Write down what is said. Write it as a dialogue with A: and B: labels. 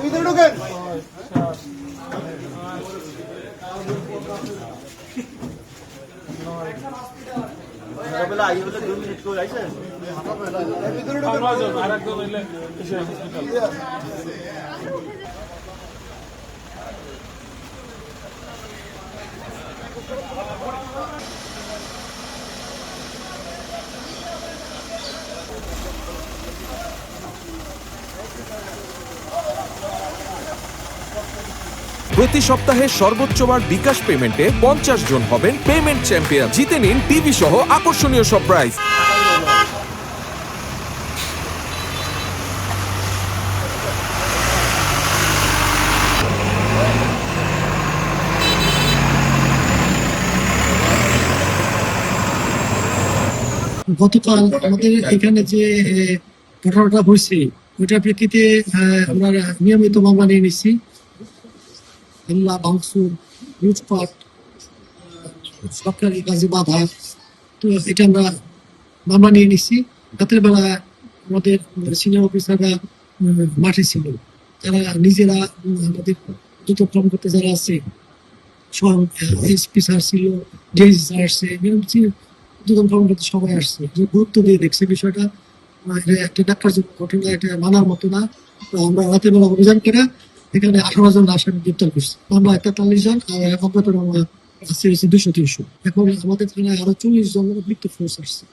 A: ভিতরে ঢুকেন।
B: প্রতি সপ্তাহে সর্বোচ্চ বার বিকাশ পেমেন্টে 50 জন হবেন পেমেন্ট চ্যাম্পিয়ন। জিতে নিন টিভি সহ আকর্ষণীয় সব প্রাইজ।
C: গতকাল আমাদের এখানে যে ঘটনাটা হয়েছে ওইটার প্রেক্ষিতে আমরা নিয়মিত মামলা নিয়ে নিচ্ছি। হামলা, ভাঙচুর, লুটপাট, সরকারি কাজে বাধা, তো এটা আমরা মামলা নিয়ে নিচ্ছি। রাতের বেলা আমাদের সিনিয়র অফিসাররা মাঠে ছিল, তারা নিজেরা আমাদের দ্রুত কর্মকর্তা যারা আছে, সব এসপি স্যার ছিল, ডিআইজি স্যার আসছে, দুজন কর্মকর্তা সবাই আসছে, যে গুরুত্ব দিয়ে দেখছে বিষয়টা। এটা একটা ডাক্তার ঘটনা, এটা মানার মতো না। তো আমরা রাতের বেলা অভিযান করে এখানে 18 জন আসামি গ্রেপ্তার করছি। আমরা 41 জন আর অজ্ঞাত মামলা আছে 200-300। এখন আমাদের থানায় আরো 40 জন মৃত্যু ফোর্স আসছে।